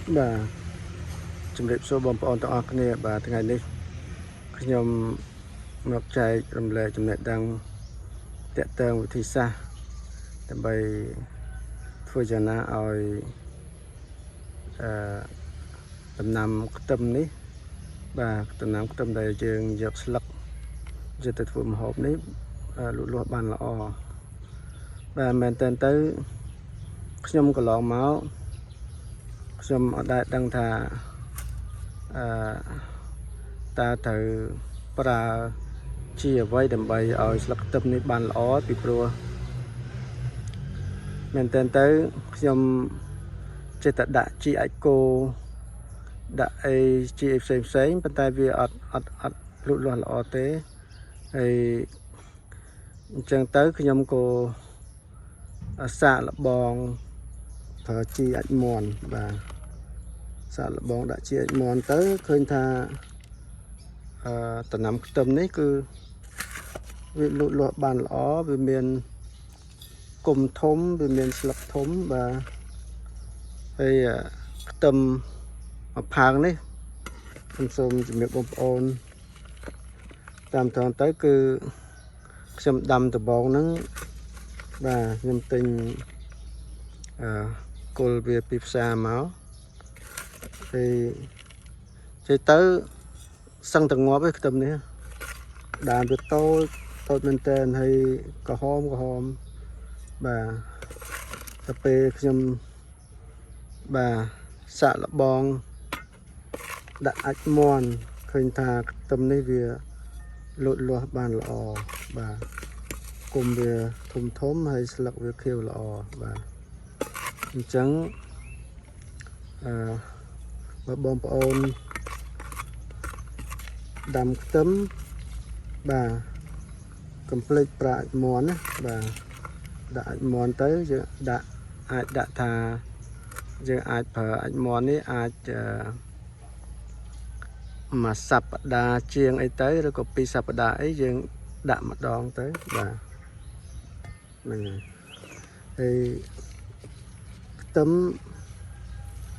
បាទជំរាបសួរបងប្អូនទាំងអស់គ្នាបាទថ្ងៃនេះខ្ញុំមកចែករំលែកចំណេះដឹងទាក់ទងវិធីសាស្ត្រដើម្បីធ្វើយ៉ាងណាឲ្យដំណាំខ្ទឹមនេះបាទដំណាំខ្ទឹមដែលយើងយកស្លឹកយកទៅធ្វើម្ហូបនេះលូតលាស់បានល្អបាទមែនតើទៅខ្ញុំកន្លងមកខ្ញុំអត់ដែលដឹងថាតើត្រូវប្រើជាអ្វីដើម្បីឲ្យស្លឹកខ្ទឹមនេះបានល្អពីព្រោះមែនតើទៅខ្ញុំចេះតែដាក់ជីអាចគោដាក់អីជីផ្សេងប៉ុន្តែវាអត់លូតលាស់ល្អទេហើយអញ្ចឹងទៅខ្ញុំក៏សាកល្បងប្រើជីអាចមន់បាទសាកល្បងដាក់ជីអាចមន់ទៅឃើញថាដំណាំខ្ទឹមនេះគឺវាលូតលាស់បានល្អវាមានគុម្ពធំវាមានស្លឹកធំបាទហើយខ្ទឹមមួយផើងនេះខ្ញុំសូមជំរាបបងប្អូនតាមត្រង់ទៅគឺខ្ញុំដាំដំបងហ្នឹងបាទខ្ញុំទិញគល់វាពីផ្សារមកហើយចេះទៅសឹងតែងាប់ឯខ្ទឹមនេះដើមវាតូចមែនតើហើយក្រហមបាទទៅពេលខ្ញុំបាទសាកល្បងដាក់អាចមន់ឃើញថាខ្ទឹមនេះវាលូតលាស់បានល្អបាទគុំវាធំហើយស្លឹកវាខៀវល្អបាទអញ្ចឹងបើបងប្អូនដាំខ្ទឹមបាទកុំភ្លេចប្រើអាចមន់ណាបាទដាក់អាចមន់ទៅយើងអាចដាក់ថាយើងអាចប្រើអាចមន់នេះអាចមួយសប្តាហ៍ជាងអីទៅឬក៏ពីរសប្តាហ៍អីយើងដាក់ម្ដងទៅបាទហ្នឹងហើយខ្ទឹម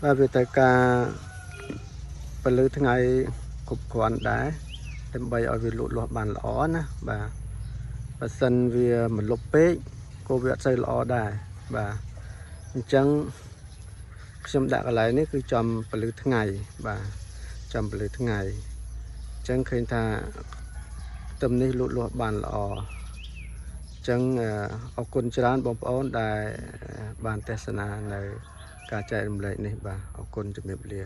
បាទវាត្រូវការពលឺថ្ងៃគ្រប់គ្រាន់ដែរដើម្បីឲ្យវាលូតលាស់បានល្អណាបាទបើសិនវាមិនលុបពេកក៏វាអត់សូវល្អដែរបាទអញ្ចឹងខ្ញុំដាក់កន្លែងនេះគឺចំពលឺថ្ងៃបាទចំពលឺថ្ងៃអញ្ចឹងឃើញថាខ្ទឹមនេះលូតលាស់បានល្អអញ្ចឹងអរគុណច្រើនបងប្អូនដែលបានទស្សនានៅការចែករំលែកនេះបាទអរគុណជំរាបលា